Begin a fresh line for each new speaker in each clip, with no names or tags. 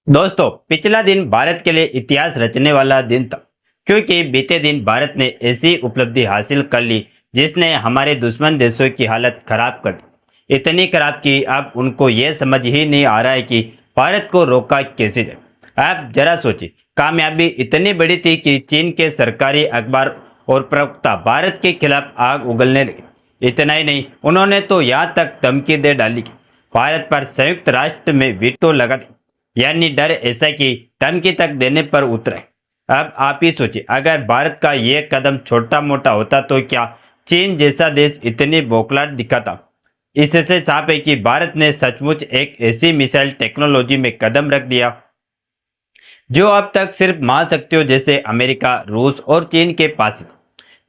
दोस्तों, पिछला दिन भारत के लिए इतिहास रचने वाला दिन था, क्योंकि बीते दिन भारत ने ऐसी उपलब्धि हासिल कर ली जिसने हमारे दुश्मन देशों की हालत खराब कर दी। इतनी खराब कि अब उनको यह समझ ही नहीं आ रहा है कि भारत को रोका कैसे जाए। आप जरा सोचिए, कामयाबी इतनी बड़ी थी कि चीन के सरकारी अखबार और प्रवक्ता भारत के खिलाफ आग उगलने लगे। इतना ही नहीं, उन्होंने तो यहाँ तक धमकी दे डाली कि भारत पर संयुक्त राष्ट्र में वीटो लगा दे, यानी डर ऐसा कि धमकी तक देने पर उतरे। अब आप ही सोचिए, अगर भारत का यह कदम छोटा मोटा होता तो क्या चीन जैसा देश इतनी बौखलाहट दिखाता। इससे साफ है कि भारत ने सचमुच एक ऐसी मिसाइल टेक्नोलॉजी में कदम रख दिया जो अब तक सिर्फ महाशक्तियों जैसे अमेरिका, रूस और चीन के पास है।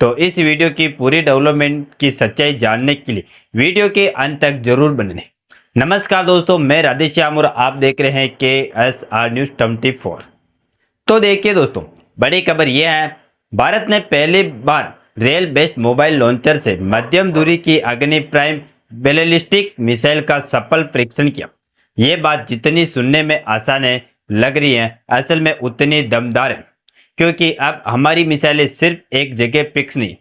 तो इस वीडियो की पूरी डेवलपमेंट की सच्चाई जानने के लिए वीडियो के अंत तक जरूर बने रहें। नमस्कार दोस्तों, मैं राधेश्याम और आप देख रहे हैं KSR न्यूज 24। तो देखिए दोस्तों, बड़ी खबर यह है, भारत ने पहली बार रेल बेस्ड मोबाइल लॉन्चर से मध्यम दूरी की अग्नि प्राइम बैलिस्टिक मिसाइल का सफल परीक्षण किया। ये बात जितनी सुनने में आसान है लग रही है, असल में उतनी दमदार है, क्योंकि अब हमारी मिसाइलें सिर्फ एक जगह फिक्स नहीं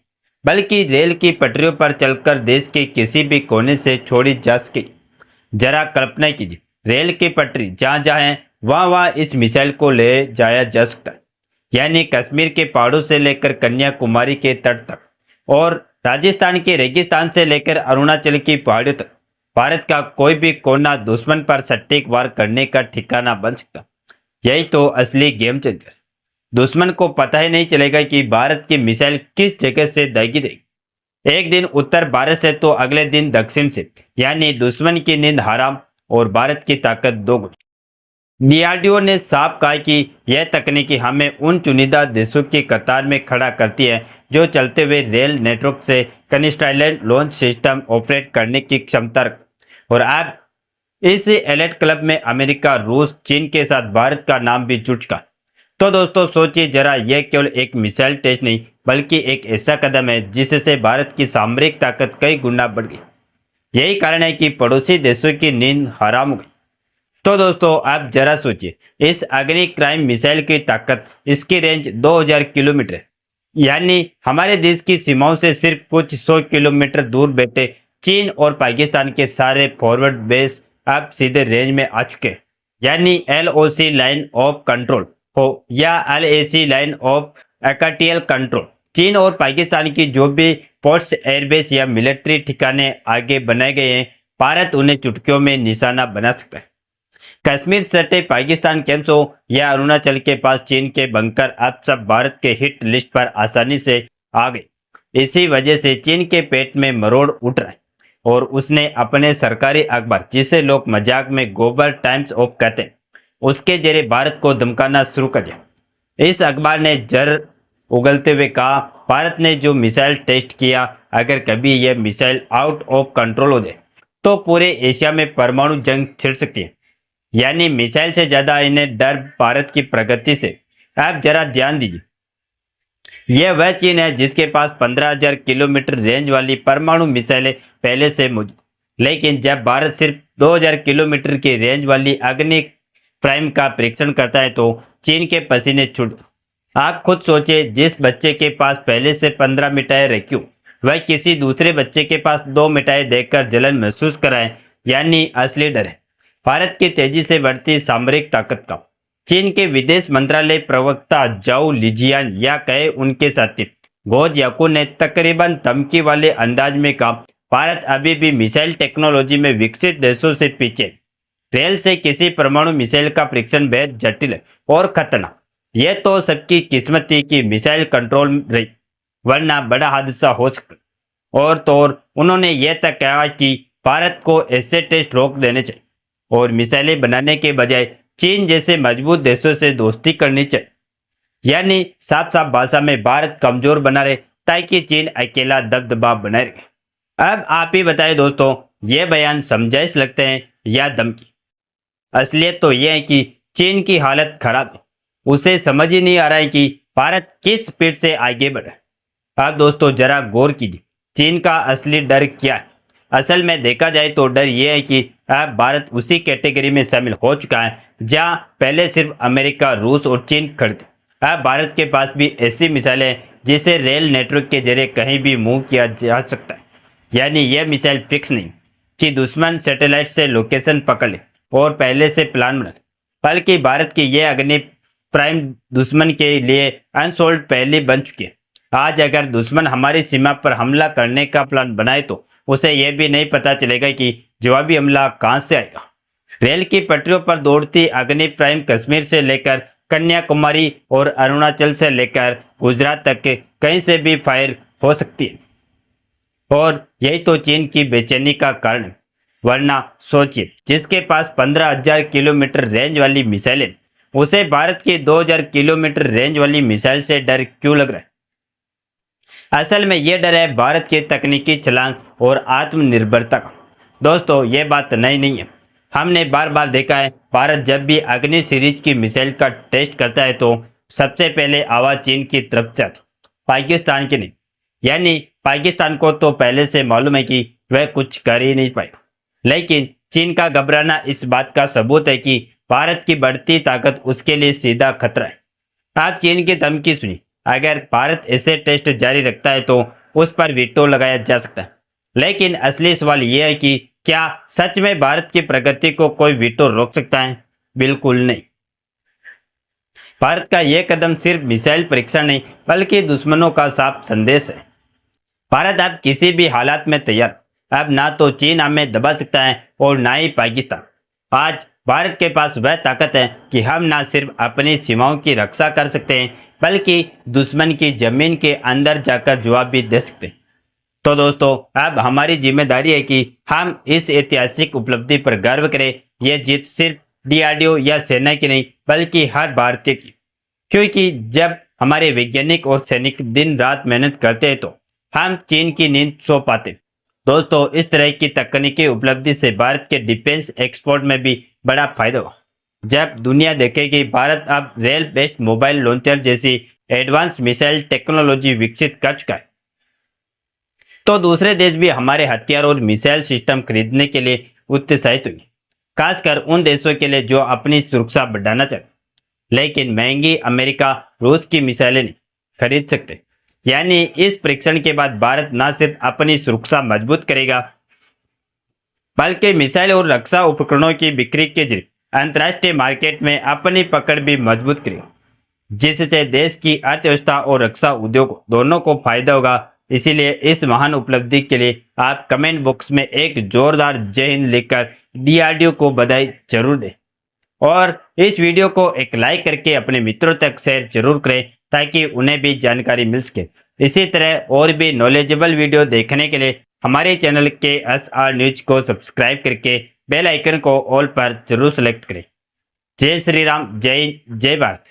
बल्कि रेल की पटरियों पर चलकर देश के किसी भी कोने से छोड़ी जा सकेगी। जरा कल्पना कीजिए, रेल की पटरी जहां जहां है वहां वहां इस मिसाइल को ले जाया जा सकता है, यानी कश्मीर के पहाड़ों से लेकर कन्याकुमारी के तट तक और राजस्थान के रेगिस्तान से लेकर अरुणाचल की पहाड़ियों तक। भारत का कोई भी कोना दुश्मन पर सटीक वार करने का ठिकाना बन सकता। यही तो असली गेम चेंजर। दुश्मन को पता ही नहीं चलेगा कि भारत की मिसाइल किस जगह से दागी देगी। एक दिन उत्तर भारत से तो अगले दिन दक्षिण से, यानी दुश्मन की नींद हराम और भारत की ताकत दोगुनी। डीआरडीओ ने साफ कहा कि यह तकनीकी हमें उन चुनिंदा देशों की कतार में खड़ा करती है जो चलते हुए रेल नेटवर्क से कनिस्टाइलेंट लॉन्च सिस्टम ऑपरेट करने की क्षमता रखते। और अब इस एलिट क्लब में अमेरिका, रूस, चीन के साथ भारत का नाम भी जुड़ चुका। तो दोस्तों सोचिए जरा, यह केवल एक मिसाइल टेस्ट नहीं बल्कि एक ऐसा कदम है जिससे भारत की सामरिक ताकत कई गुना बढ़ गई। यही कारण है कि पड़ोसी देशों की नींद हराम हो गई। तो दोस्तों आप जरा सोचिए, इस अग्नि क्राइम मिसाइल की ताकत, इसकी रेंज 2000 किलोमीटर है, यानी हमारे देश की सीमाओं से सिर्फ कुछ 100 किलोमीटर दूर बैठे चीन और पाकिस्तान के सारे फॉरवर्ड बेस अब सीधे रेंज में आ चुके हैं। यानी LOC लाइन ऑफ कंट्रोल हो या LAC लाइन ऑफ एक्टियल कंट्रोल, चीन और पाकिस्तान की जो भी पोर्ट्स, एयरबेस या मिलिट्री ठिकाने आगे बनाए गए हैं, भारत उन्हें चुटकियों में निशाना बना सकता है। कश्मीर सटे पाकिस्तान कैंप्स हो या अरुणाचल के पास चीन के बंकर, अब सब भारत के हिट लिस्ट पर आसानी से आ गए। इसी वजह से चीन के पेट में मरोड़ उठ रहा है और उसने अपने सरकारी अखबार, जिसे लोग मजाक में गोबर टाइम्स ऑफ कहते हैं, उसके जरिए भारत को धमकाना शुरू कर दिया। इस अखबार ने जर उगलते हुए कहा, भारत ने जो मिसाइल टेस्ट किया, अगर कभी यह मिसाइल आउट ऑफ कंट्रोल हो जाए तो पूरे एशिया में परमाणु जंग छिड़ सकती है। यानी मिसाइल से ज्यादा इन्हें डर भारत की प्रगति से। आप जरा ध्यान दीजिए, यह वह चीन है जिसके पास 15,000 किलोमीटर रेंज वाली परमाणु मिसाइलें पहले से मौजूद, लेकिन जब भारत सिर्फ 2000 किलोमीटर की रेंज वाली अग्नि प्राइम का परीक्षण करता है तो चीन के पसीने छूट। आप खुद सोचिए, जिस बच्चे के पास पहले से 15 मिठाई रखी हो, वह किसी दूसरे बच्चे के पास 2 मिठाई देखकर जलन महसूस कराए, यानी असली डर है भारत की तेजी से बढ़ती सामरिक ताकत का। चीन के विदेश मंत्रालय प्रवक्ता जाओ लिजियान या कहे उनके साथी गोज याकू ने तकरीबन धमकी वाले अंदाज में कहा, भारत अभी भी मिसाइल टेक्नोलॉजी में विकसित देशों से पीछे। रेल से किसी परमाणु मिसाइल का परीक्षण बेहद जटिल है और खतरनाक। यह तो सबकी किस्मत थी कि मिसाइल कंट्रोल रही, वरना बड़ा हादसा हो सकता। और तो और उन्होंने यह तक कहा कि भारत को ऐसे टेस्ट रोक देने चाहिए और मिसाइलें बनाने के बजाय चीन जैसे मजबूत देशों से दोस्ती करनी चाहिए। यानी साफ साफ भाषा में भारत कमजोर बना रहे ताकि चीन अकेला दबदबा बनाए रहे। अब आप ही बताएं दोस्तों, ये बयान समझाइश लगते हैं या धमकी? असलियत तो यह है कि चीन की हालत खराब है, उसे समझ ही नहीं आ रहा है कि भारत किस स्पीड से आगे बढ़े। अब दोस्तों जरा गौर कीजिए, चीन का असली डर क्या है? असल में देखा जाए तो डर ये है कि अब भारत उसी कैटेगरी में शामिल हो चुका है जहां पहले सिर्फ अमेरिका, रूस और चीन खड़े थे। अब भारत के पास भी ऐसी मिसाइलें हैं जिसे रेल नेटवर्क के जरिए कहीं भी मूव किया जा सकता है। यानी यह मिसाइल फिक्स नहीं कि दुश्मन सैटेलाइट से लोकेशन पकड़ ले और पहले से प्लान बना ले, बल्कि भारत की यह अग्नि प्राइम दुश्मन के लिए अनसोल्ड पहले बन चुकी है। आज अगर दुश्मन हमारी सीमा पर हमला करने का प्लान बनाए तो उसे यह भी नहीं पता चलेगा कि जवाबी हमला कहां से आएगा। रेल की पटरियों पर दौड़ती अग्नि प्राइम कश्मीर से लेकर कन्याकुमारी और अरुणाचल से लेकर गुजरात तक के कहीं से भी फायर हो सकती है। और यही तो चीन की बेचैनी का कारण है। वरना सोचिए, जिसके पास 15,000 किलोमीटर रेंज वाली मिसाइलें, उसे भारत की 2,000 किलोमीटर रेंज वाली मिसाइल से डर क्यों लग रहा है? असल में यह डर है भारत की तकनीकी छलांग और आत्मनिर्भरता का। दोस्तों, यह बात नई नहीं है। हमने बार बार देखा है, भारत जब भी अग्नि सीरीज की मिसाइल का टेस्ट करता है तो सबसे पहले आवाज चीन की तरफ से आती, पाकिस्तान की नहीं। यानी पाकिस्तान को तो पहले से मालूम है कि वह कुछ कर ही नहीं पाएगा, लेकिन चीन का घबराना इस बात का सबूत है कि भारत की बढ़ती ताकत उसके लिए सीधा खतरा है। आप चीन की धमकी सुनिए, अगर भारत ऐसे टेस्ट जारी रखता है तो उस पर वीटो लगाया जा सकता है। लेकिन असली सवाल यह है कि क्या सच में भारत की प्रगति को कोई वीटो रोक सकता है? बिल्कुल नहीं। भारत का यह कदम सिर्फ मिसाइल परीक्षण नहीं बल्कि दुश्मनों का साफ संदेश है। भारत अब किसी भी हालात में तैयार। अब ना तो चीन हमें दबा सकता है और ना ही पाकिस्तान। आज भारत के पास वह ताकत है कि हम ना सिर्फ अपनी सीमाओं की रक्षा कर सकते हैं बल्कि दुश्मन की जमीन के अंदर जाकर जवाब भी दे सकते हैं। तो दोस्तों, अब हमारी जिम्मेदारी है कि हम इस ऐतिहासिक उपलब्धि पर गर्व करें। यह जीत सिर्फ डीआरडीओ या सेना की नहीं बल्कि हर भारतीय की, क्योंकि जब हमारे वैज्ञानिक और सैनिक दिन रात मेहनत करते हैं तो हम चीन की नींद सो पाते। दोस्तों, इस तरह की तकनीकी उपलब्धि से भारत के डिफेंस एक्सपोर्ट में भी बड़ा फायदा हुआ। जब दुनिया देखेगी भारत अब रेल बेस्ड मोबाइल लॉन्चर जैसी एडवांस मिसाइल टेक्नोलॉजी विकसित कर चुका है, तो दूसरे देश भी हमारे हथियार और मिसाइल सिस्टम खरीदने के लिए उत्साहित होंगे। खासकर उन देशों के लिए जो अपनी सुरक्षा बढ़ाना चाहते लेकिन महंगी अमेरिका, रूस की मिसाइलें नहीं खरीद सकते। यानी इस परीक्षण के बाद भारत न सिर्फ अपनी सुरक्षा मजबूत करेगा बल्कि मिसाइल और रक्षा उपकरणों की बिक्री के जरिए अंतर्राष्ट्रीय मार्केट में अपनी पकड़ भी मजबूत करेगा, जिससे देश की अर्थव्यवस्था और रक्षा उद्योग दोनों को फायदा होगा। इसीलिए इस महान उपलब्धि के लिए आप कमेंट बॉक्स में एक जोरदार जय हिंद लिखकर डीआरडीओ को बधाई जरूर दें और इस वीडियो को एक लाइक करके अपने मित्रों तक शेयर जरूर करें ताकि उन्हें भी जानकारी मिल सके। इसी तरह और भी नॉलेजेबल वीडियो देखने के लिए हमारे चैनल के SR न्यूज को सब्सक्राइब करके बेल आइकन को ऑल पर जरूर सेलेक्ट करें। जय श्री राम, जय जय भारत।